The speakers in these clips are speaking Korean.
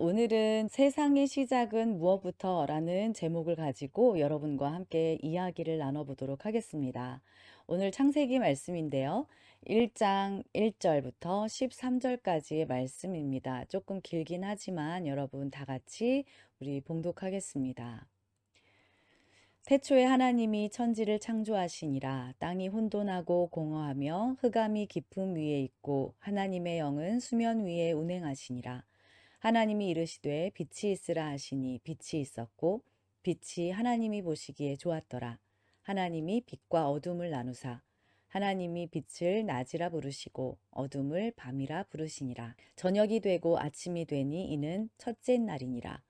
오늘은 세상의 시작은 무엇부터? 라는 제목을 가지고 여러분과 함께 이야기를 나눠보도록 하겠습니다. 오늘 창세기 말씀인데요. 1장 1절부터 13절까지의 말씀입니다. 조금 길긴 하지만 여러분 다 같이 우리 봉독하겠습니다. 태초에 하나님이 천지를 창조하시니라. 땅이 혼돈하고 공허하며 흑암이 깊음 위에 있고 하나님의 영은 수면 위에 운행하시니라. 하나님이 이르시되 빛이 있으라 하시니 빛이 있었고 빛이 하나님이 보시기에 좋았더라. 하나님이 빛과 어둠을 나누사 하나님이 빛을 낮이라 부르시고 어둠을 밤이라 부르시니라. 저녁이 되고 아침이 되니 이는 첫째 날이니라.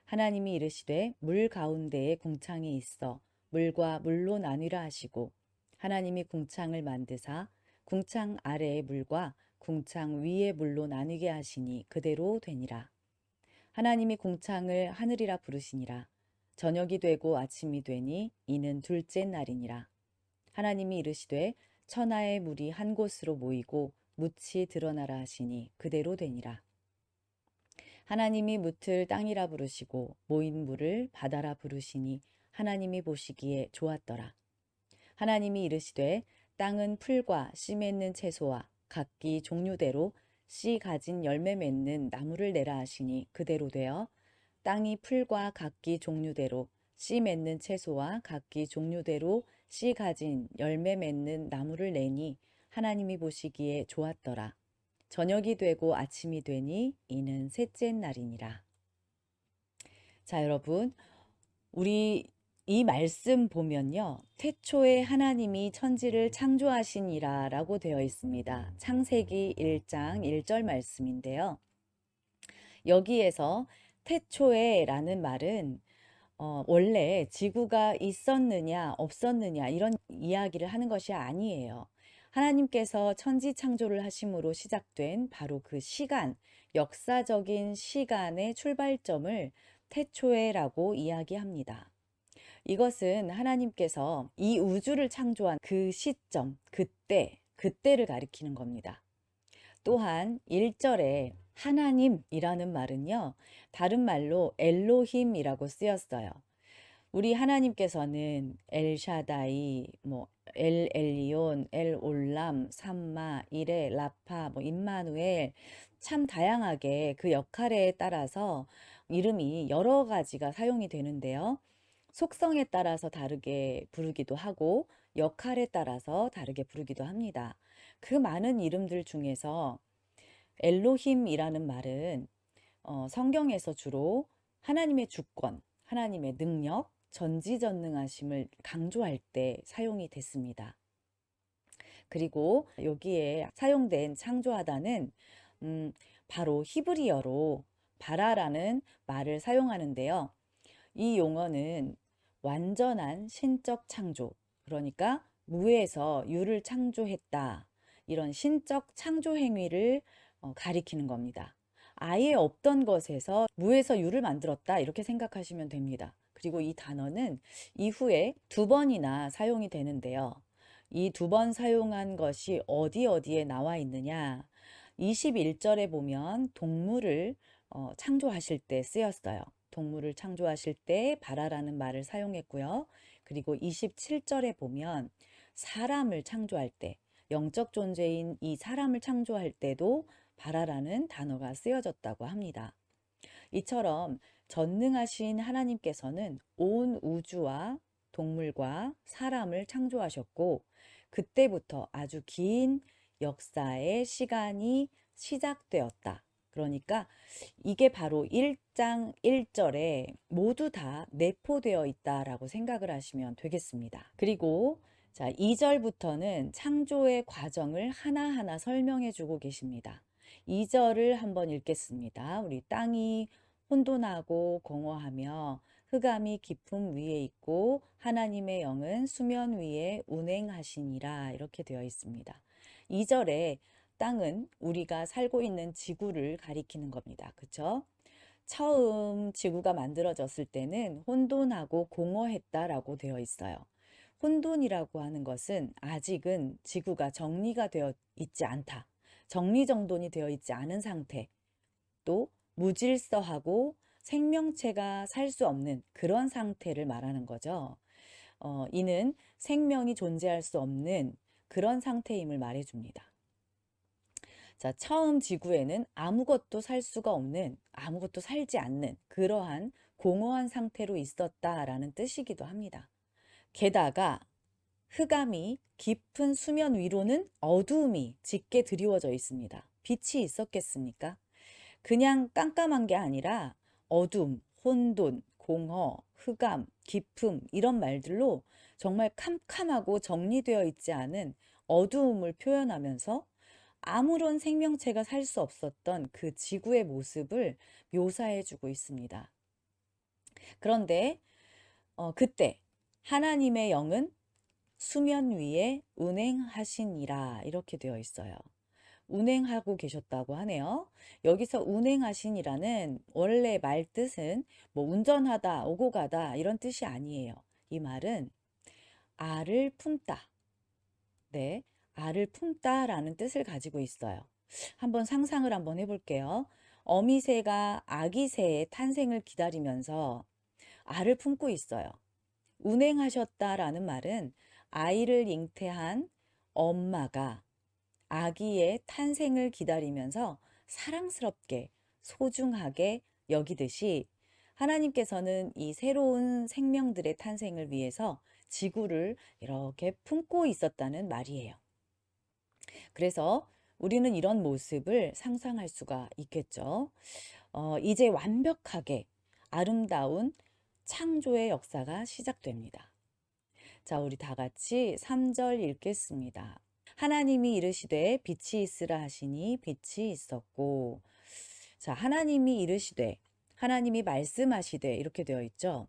하나님이 이르시되 물 가운데에 궁창이 있어 물과 물로 나뉘라 하시고 하나님이 궁창을 만드사 궁창 아래의 물과 궁창 위의 물로 나뉘게 하시니 그대로 되니라. 하나님이 궁창을 하늘이라 부르시니라. 저녁이 되고 아침이 되니 이는 둘째 날이니라. 하나님이 이르시되 천하의 물이 한 곳으로 모이고 묻이 드러나라 하시니 그대로 되니라. 하나님이 묻을 땅이라 부르시고 모인 물을 바다라 부르시니 하나님이 보시기에 좋았더라. 하나님이 이르시되 땅은 풀과 씨 맺는 채소와 각기 종류대로 씨 가진 열매 맺는 나무를 내라 하시니 그대로 되어 땅이 풀과 각기 종류대로 씨 맺는 채소와 각기 종류대로 씨 가진 열매 맺는 나무를 내니 하나님이 보시기에 좋았더라. 저녁이 되고 아침이 되니 이는 셋째 날이니라. 자, 여러분, 우리 이 말씀 보면요. 태초에 하나님이 천지를 창조하시니라 라고 되어 있습니다. 창세기 1장 1절 말씀인데요. 여기에서 태초에 라는 말은 원래 지구가 있었느냐 없었느냐 이런 이야기를 하는 것이 아니에요. 하나님께서 천지 창조를 하심으로 시작된 바로 그 시간, 역사적인 시간의 출발점을 태초에라고 이야기합니다. 이것은 하나님께서 이 우주를 창조한 그 시점, 그때를 가리키는 겁니다. 또한 1절에 하나님이라는 말은요, 다른 말로 엘로힘이라고 쓰였어요. 우리 하나님께서는 엘샤다이, 엘 엘리온, 엘 올람, 삼마, 이레, 라파, 임마누엘 참 다양하게 그 역할에 따라서 이름이 여러 가지가 사용이 되는데요. 속성에 따라서 다르게 부르기도 하고 역할에 따라서 다르게 부르기도 합니다. 그 많은 이름들 중에서 엘로힘이라는 말은 성경에서 주로 하나님의 주권, 하나님의 능력, 전지전능하심을 강조할 때 사용이 됐습니다. 그리고 여기에 사용된 창조하다는 바로 히브리어로 바라라는 말을 사용하는데요. 이 용어는 완전한 신적 창조, 그러니까 무에서 유를 창조했다. 이런 신적 창조 행위를 가리키는 겁니다. 아예 없던 것에서 무에서 유를 만들었다 이렇게 생각하시면 됩니다. 그리고 이 단어는 이후에 두 번이나 사용이 되는데요. 이 두 번 사용한 것이 어디에 나와 있느냐. 21절에 보면 동물을 창조하실 때 쓰였어요. 동물을 창조하실 때 바라라는 말을 사용했고요. 그리고 27절에 보면 사람을 창조할 때, 영적 존재인 이 사람을 창조할 때도 바라라는 단어가 쓰여졌다고 합니다. 이처럼 전능하신 하나님께서는 온 우주와 동물과 사람을 창조하셨고, 그때부터 아주 긴 역사의 시간이 시작되었다. 그러니까 이게 바로 1장 1절에 모두 다 내포되어 있다라고 생각을 하시면 되겠습니다. 그리고 자, 2절부터는 창조의 과정을 하나하나 설명해 주고 계십니다. 2절을 한번 읽겠습니다. 우리 땅이 혼돈하고 공허하며 흑암이 깊음 위에 있고 하나님의 영은 수면 위에 운행하시니라 이렇게 되어 있습니다. 2절에 땅은 우리가 살고 있는 지구를 가리키는 겁니다. 그렇죠? 처음 지구가 만들어졌을 때는 혼돈하고 공허했다라고 되어 있어요. 혼돈이라고 하는 것은 아직은 지구가 정리가 되어 있지 않다. 정리정돈이 되어 있지 않은 상태. 또 무질서하고 생명체가 살 수 없는 그런 상태를 말하는 거죠. 이는 생명이 존재할 수 없는 그런 상태임을 말해줍니다. 자, 처음 지구에는 아무것도 살 수가 없는, 아무것도 살지 않는 그러한 공허한 상태로 있었다라는 뜻이기도 합니다. 게다가 흑암이 깊은 수면 위로는 어두움이 짙게 드리워져 있습니다. 빛이 있었겠습니까? 그냥 깜깜한 게 아니라 어둠, 혼돈, 공허, 흑암, 깊음 이런 말들로 정말 캄캄하고 정리되어 있지 않은 어두움을 표현하면서 아무런 생명체가 살 수 없었던 그 지구의 모습을 묘사해 주고 있습니다. 그런데 그때 하나님의 영은 수면 위에 운행하시니라 이렇게 되어 있어요. 운행하고 계셨다고 하네요. 여기서 운행하시니라는 원래 말 뜻은 뭐 운전하다, 오고 가다 이런 뜻이 아니에요. 이 말은 알을 품다. 네, 알을 품다라는 뜻을 가지고 있어요. 한번 상상을 한번 해볼게요. 어미새가 아기 새의 탄생을 기다리면서 알을 품고 있어요. 운행하셨다라는 말은 아이를 잉태한 엄마가 아기의 탄생을 기다리면서 사랑스럽게 소중하게 여기듯이 하나님께서는 이 새로운 생명들의 탄생을 위해서 지구를 이렇게 품고 있었다는 말이에요. 그래서 우리는 이런 모습을 상상할 수가 있겠죠. 이제 완벽하게 아름다운 창조의 역사가 시작됩니다. 자, 우리 다 같이 3절 읽겠습니다. 하나님이 이르시되 빛이 있으라 하시니 빛이 있었고. 자, 하나님이 이르시되, 하나님이 말씀하시되 이렇게 되어 있죠.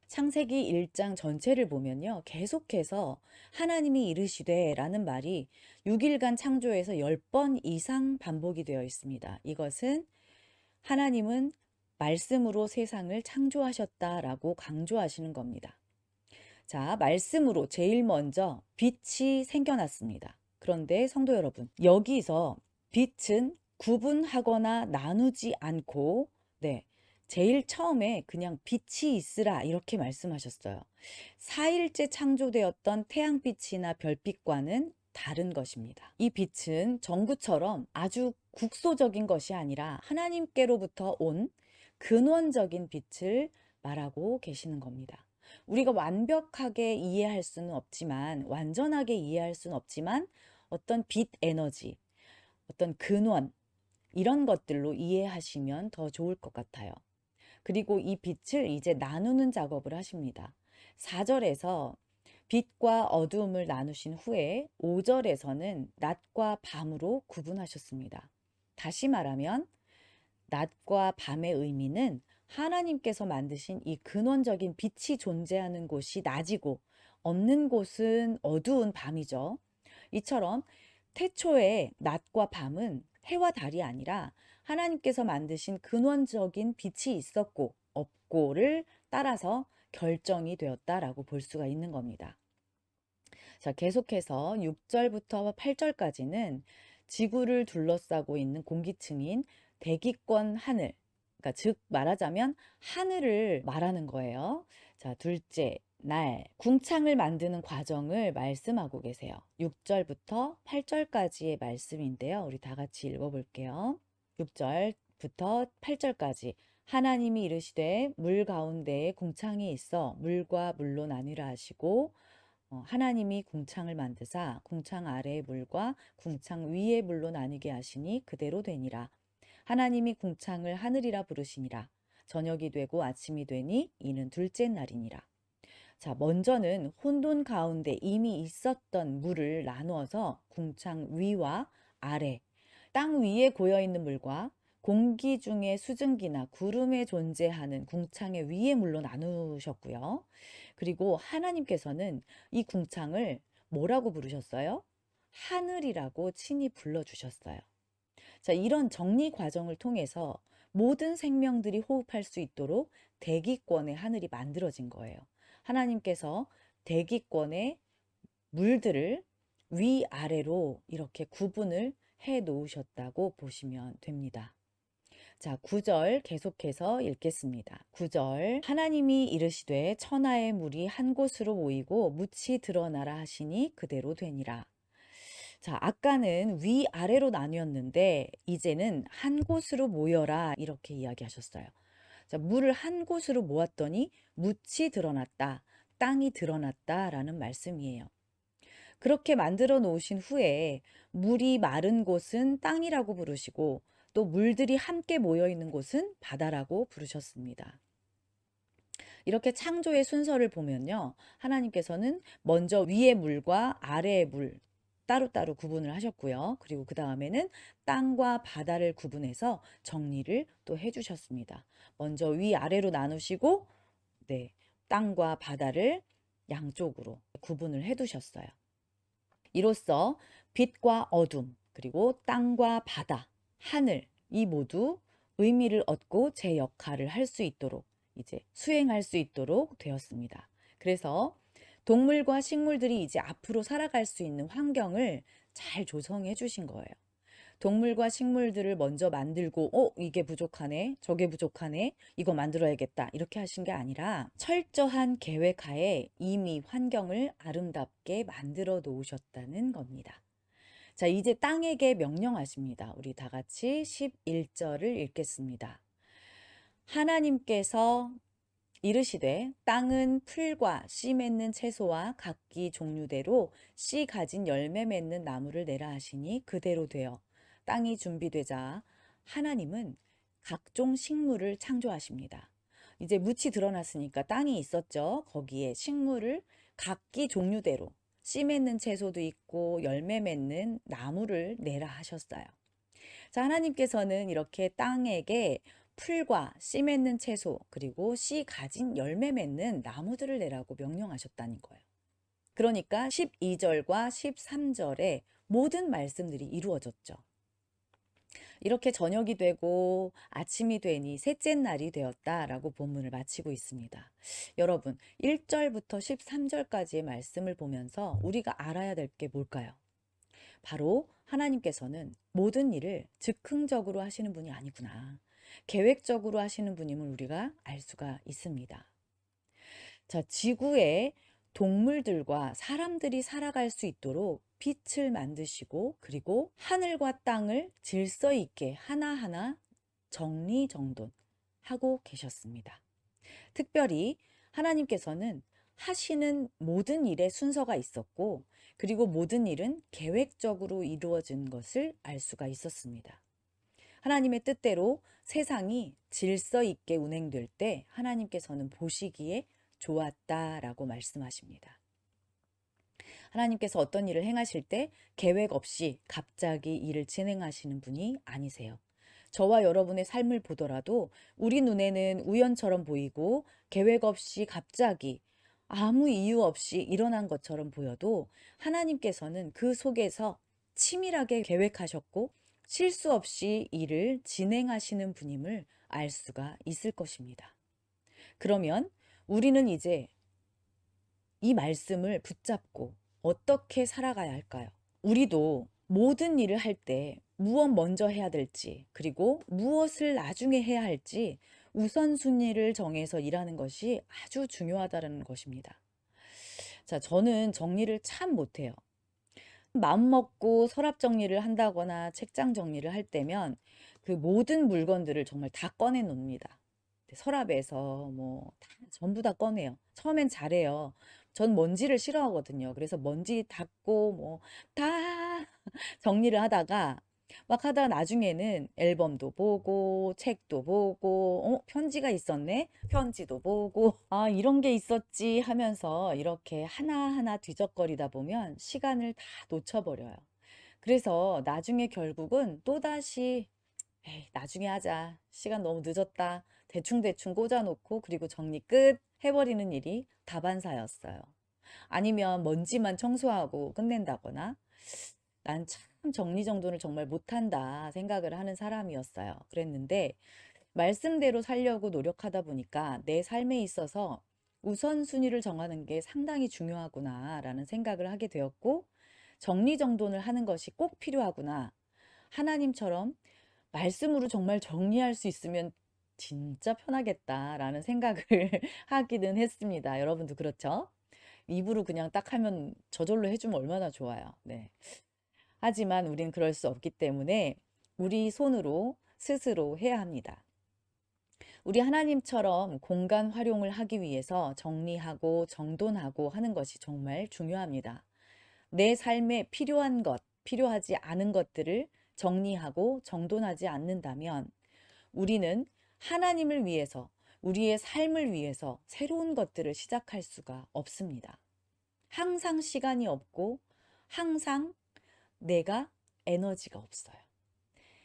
창세기 1장 전체를 보면요. 계속해서 하나님이 이르시되 라는 말이 6일간 창조에서 10번 이상 반복이 되어 있습니다. 이것은 하나님은 말씀으로 세상을 창조하셨다라고 강조하시는 겁니다. 자, 말씀으로 제일 먼저 빛이 생겨났습니다. 그런데 성도 여러분, 여기서 빛은 구분하거나 나누지 않고, 네, 제일 처음에 그냥 빛이 있으라 이렇게 말씀하셨어요. 4일째 창조되었던 태양빛이나 별빛과는 다른 것입니다. 이 빛은 전구처럼 아주 국소적인 것이 아니라 하나님께로부터 온 근원적인 빛을 말하고 계시는 겁니다. 우리가 완벽하게 이해할 수는 없지만, 완전하게 이해할 수는 없지만, 어떤 빛 에너지, 어떤 근원, 이런 것들로 이해하시면 더 좋을 것 같아요. 그리고 이 빛을 이제 나누는 작업을 하십니다. 4절에서 빛과 어두움을 나누신 후에 5절에서는 낮과 밤으로 구분하셨습니다. 다시 말하면 낮과 밤의 의미는 하나님께서 만드신 이 근원적인 빛이 존재하는 곳이 낮이고 없는 곳은 어두운 밤이죠. 이처럼 태초에 낮과 밤은 해와 달이 아니라 하나님께서 만드신 근원적인 빛이 있었고 없고를 따라서 결정이 되었다라고 볼 수가 있는 겁니다. 자, 계속해서 6절부터 8절까지는 지구를 둘러싸고 있는 공기층인 대기권 하늘, 그러니까 즉 말하자면 하늘을 말하는 거예요. 자, 둘째 날 궁창을 만드는 과정을 말씀하고 계세요. 6절부터 8절까지의 말씀인데요. 우리 다 같이 읽어볼게요. 6절부터 8절까지 하나님이 이르시되 물 가운데에 궁창이 있어 물과 물로 나뉘라 하시고 하나님이 궁창을 만드사 궁창 아래의 물과 궁창 위의 물로 나뉘게 하시니 그대로 되니라. 하나님이 궁창을 하늘이라 부르시니라. 저녁이 되고 아침이 되니 이는 둘째 날이니라. 자, 먼저는 혼돈 가운데 이미 있었던 물을 나누어서 궁창 위와 아래, 땅 위에 고여있는 물과 공기 중에 수증기나 구름에 존재하는 궁창의 위의 물로 나누셨고요. 그리고 하나님께서는 이 궁창을 뭐라고 부르셨어요? 하늘이라고 친히 불러주셨어요. 자, 이런 정리 과정을 통해서 모든 생명들이 호흡할 수 있도록 대기권의 하늘이 만들어진 거예요. 하나님께서 대기권의 물들을 위아래로 이렇게 구분을 해 놓으셨다고 보시면 됩니다. 자, 9절 계속해서 읽겠습니다. 9절 하나님이 이르시되 천하의 물이 한 곳으로 모이고 묻이 드러나라 하시니 그대로 되니라. 자, 아까는 위아래로 나뉘었는데 이제는 한 곳으로 모여라 이렇게 이야기하셨어요. 자, 물을 한 곳으로 모았더니 묻이 드러났다, 땅이 드러났다라는 말씀이에요. 그렇게 만들어 놓으신 후에 물이 마른 곳은 땅이라고 부르시고 또 물들이 함께 모여 있는 곳은 바다라고 부르셨습니다. 이렇게 창조의 순서를 보면요. 하나님께서는 먼저 위의 물과 아래의 물 따로따로 구분을 하셨고요. 그리고 그 다음에는 땅과 바다를 구분해서 정리를 또 해주셨습니다. 먼저 위아래로 나누시고 네, 땅과 바다를 양쪽으로 구분을 해두셨어요. 이로써 빛과 어둠, 그리고 땅과 바다, 하늘, 이 모두 의미를 얻고 제 역할을 할 수 있도록 이제 수행할 수 있도록 되었습니다. 그래서 동물과 식물들이 이제 앞으로 살아갈 수 있는 환경을 잘 조성해 주신 거예요. 동물과 식물들을 먼저 만들고 이게 부족하네, 저게 부족하네, 이거 만들어야겠다 이렇게 하신 게 아니라 철저한 계획하에 이미 환경을 아름답게 만들어 놓으셨다는 겁니다. 자, 이제 땅에게 명령하십니다. 우리 다 같이 11절을 읽겠습니다. 하나님께서 이르시되 땅은 풀과 씨 맺는 채소와 각기 종류대로 씨 가진 열매 맺는 나무를 내라 하시니 그대로 되어 땅이 준비되자 하나님은 각종 식물을 창조하십니다. 이제 묻이 드러났으니까 땅이 있었죠. 거기에 식물을 각기 종류대로 씨 맺는 채소도 있고 열매 맺는 나무를 내라 하셨어요. 자, 하나님께서는 이렇게 땅에게 풀과 씨 맺는 채소 그리고 씨 가진 열매 맺는 나무들을 내라고 명령하셨다는 거예요. 그러니까 12절과 13절에 모든 말씀들이 이루어졌죠. 이렇게 저녁이 되고 아침이 되니 셋째 날이 되었다라고 본문을 마치고 있습니다. 여러분, 1절부터 13절까지의 말씀을 보면서 우리가 알아야 될 게 뭘까요? 바로 하나님께서는 모든 일을 즉흥적으로 하시는 분이 아니구나. 계획적으로 하시는 분임을 우리가 알 수가 있습니다. 자, 지구에 동물들과 사람들이 살아갈 수 있도록 빛을 만드시고 그리고 하늘과 땅을 질서 있게 하나하나 정리정돈하고 계셨습니다. 특별히 하나님께서는 하시는 모든 일에 순서가 있었고 그리고 모든 일은 계획적으로 이루어진 것을 알 수가 있었습니다. 하나님의 뜻대로 세상이 질서 있게 운행될 때 하나님께서는 보시기에 좋았다라고 말씀하십니다. 하나님께서 어떤 일을 행하실 때 계획 없이 갑자기 일을 진행하시는 분이 아니세요. 저와 여러분의 삶을 보더라도 우리 눈에는 우연처럼 보이고 계획 없이 갑자기 아무 이유 없이 일어난 것처럼 보여도 하나님께서는 그 속에서 치밀하게 계획하셨고 실수 없이 일을 진행하시는 분임을 알 수가 있을 것입니다. 그러면 우리는 이제 이 말씀을 붙잡고 어떻게 살아가야 할까요? 우리도 모든 일을 할 때 무엇 먼저 해야 될지, 그리고 무엇을 나중에 해야 할지 우선순위를 정해서 일하는 것이 아주 중요하다는 것입니다. 자, 저는 정리를 참 못해요. 마음 먹고 서랍 정리를 한다거나 책장 정리를 할 때면 그 모든 물건들을 정말 다 꺼내 놓습니다. 서랍에서 뭐 다 전부 다 꺼내요. 처음엔 잘해요. 전 먼지를 싫어하거든요. 그래서 먼지 닦고 뭐 다 정리를 하다가 막 하다가 나중에는 앨범도 보고 책도 보고 편지가 있었네. 편지도 보고 아 이런 게 있었지 하면서 이렇게 하나하나 뒤적거리다 보면 시간을 다 놓쳐버려요. 그래서 나중에 결국은 또다시 에이, 나중에 하자. 시간 너무 늦었다. 대충대충 꽂아놓고 그리고 정리 끝 해버리는 일이 다반사였어요. 아니면 먼지만 청소하고 끝낸다거나 난 참 정리정돈을 정말 못한다 생각을 하는 사람이었어요. 그랬는데 말씀대로 살려고 노력하다 보니까 내 삶에 있어서 우선순위를 정하는 게 상당히 중요하구나라는 생각을 하게 되었고 정리정돈을 하는 것이 꼭 필요하구나. 하나님처럼 말씀으로 정말 정리할 수 있으면 진짜 편하겠다라는 생각을 하기는 했습니다. 여러분도 그렇죠? 입으로 그냥 딱 하면 저절로 해주면 얼마나 좋아요. 네. 하지만 우리는 그럴 수 없기 때문에 우리 손으로 스스로 해야 합니다. 우리 하나님처럼 공간 활용을 하기 위해서 정리하고 정돈하고 하는 것이 정말 중요합니다. 내 삶에 필요한 것, 필요하지 않은 것들을 정리하고 정돈하지 않는다면 우리는 하나님을 위해서, 우리의 삶을 위해서 새로운 것들을 시작할 수가 없습니다. 항상 시간이 없고 항상 내가 에너지가 없어요.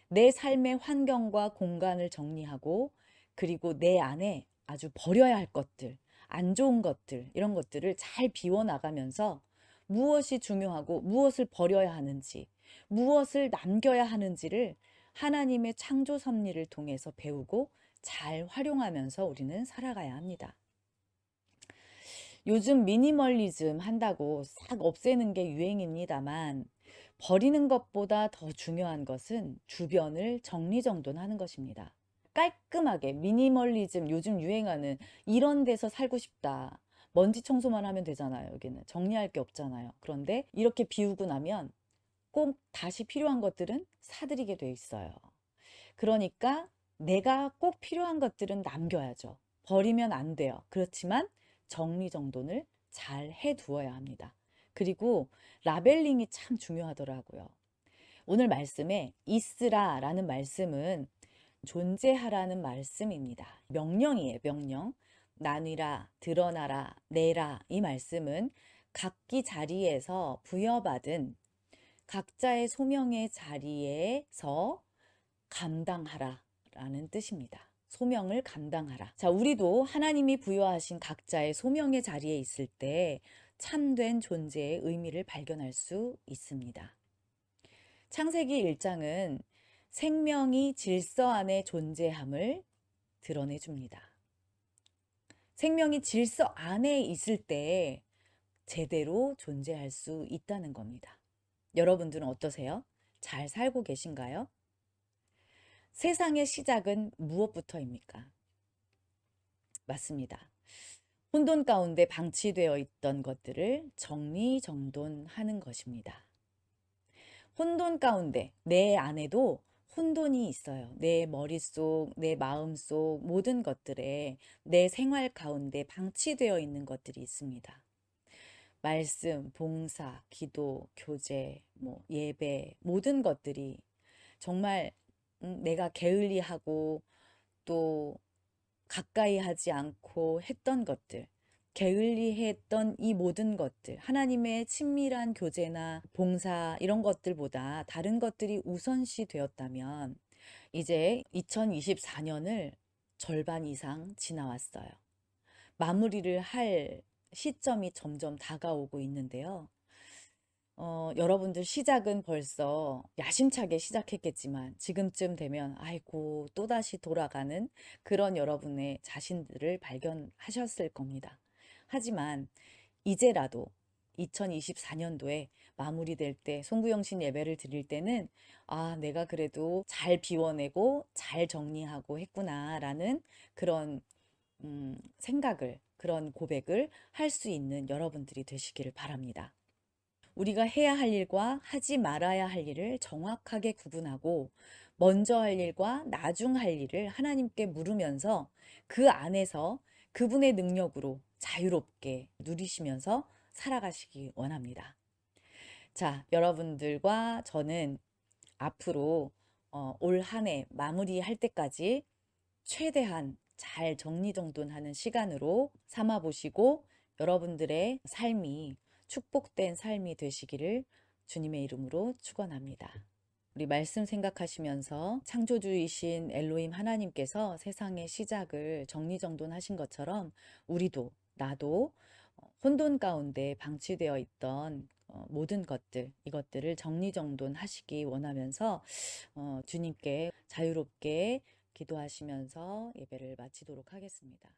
내 삶의 환경과 공간을 정리하고 그리고 내 안에 아주 버려야 할 것들, 안 좋은 것들, 이런 것들을 잘 비워나가면서 무엇이 중요하고 무엇을 버려야 하는지, 무엇을 남겨야 하는지를 하나님의 창조 섭리를 통해서 배우고 잘 활용하면서 우리는 살아가야 합니다. 요즘 미니멀리즘 한다고 싹 없애는 게 유행입니다만 버리는 것보다 더 중요한 것은 주변을 정리정돈하는 것입니다. 깔끔하게 미니멀리즘 요즘 유행하는 이런 데서 살고 싶다. 먼지 청소만 하면 되잖아요. 여기는 정리할 게 없잖아요. 그런데 이렇게 비우고 나면 꼭 다시 필요한 것들은 사들이게 돼 있어요. 그러니까 내가 꼭 필요한 것들은 남겨야죠. 버리면 안 돼요. 그렇지만 정리정돈을 잘 해두어야 합니다. 그리고 라벨링이 참 중요하더라고요. 오늘 말씀에 있으라라는 말씀은 존재하라는 말씀입니다. 명령이에요, 명령. 나뉘라, 드러나라, 내라. 이 말씀은 각기 자리에서 부여받은 각자의 소명의 자리에서 감당하라 라는 뜻입니다. 소명을 감당하라. 자, 우리도 하나님이 부여하신 각자의 소명의 자리에 있을 때 참된 존재의 의미를 발견할 수 있습니다. 창세기 1장은 생명이 질서 안에 존재함을 드러내 줍니다. 생명이 질서 안에 있을 때 제대로 존재할 수 있다는 겁니다. 여러분들은 어떠세요? 잘 살고 계신가요? 세상의 시작은 무엇부터입니까? 맞습니다. 혼돈 가운데 방치되어 있던 것들을 정리정돈하는 것입니다. 혼돈 가운데 내 안에도 혼돈이 있어요. 내 머릿속, 내 마음속 모든 것들에 내 생활 가운데 방치되어 있는 것들이 있습니다. 말씀, 봉사, 기도, 교제, 예배 모든 것들이 정말 내가 게을리하고 또 가까이 하지 않고 했던 것들, 게을리했던 이 모든 것들, 하나님의 친밀한 교제나 봉사 이런 것들보다 다른 것들이 우선시 되었다면 이제 2024년을 절반 이상 지나왔어요. 마무리를 할 시점이 점점 다가오고 있는데요. 여러분들 시작은 벌써 야심차게 시작했겠지만 지금쯤 되면 아이고 또다시 돌아가는 그런 여러분의 자신들을 발견하셨을 겁니다. 하지만 이제라도 2024년도에 마무리될 때 송구영신 예배를 드릴 때는 아, 내가 그래도 잘 비워내고 잘 정리하고 했구나라는 그런 생각을, 그런 고백을 할 수 있는 여러분들이 되시기를 바랍니다. 우리가 해야 할 일과 하지 말아야 할 일을 정확하게 구분하고 먼저 할 일과 나중 할 일을 하나님께 물으면서 그 안에서 그분의 능력으로 자유롭게 누리시면서 살아가시기 원합니다. 자, 여러분들과 저는 앞으로 올 한 해 마무리할 때까지 최대한 잘 정리정돈하는 시간으로 삼아 보시고 여러분들의 삶이 축복된 삶이 되시기를 주님의 이름으로 축원합니다. 우리 말씀 생각하시면서 창조주이신 엘로힘 하나님께서 세상의 시작을 정리정돈하신 것처럼 우리도 나도 혼돈 가운데 방치되어 있던 모든 것들 이것들을 정리정돈하시기 원하면서 주님께 자유롭게 기도하시면서 예배를 마치도록 하겠습니다.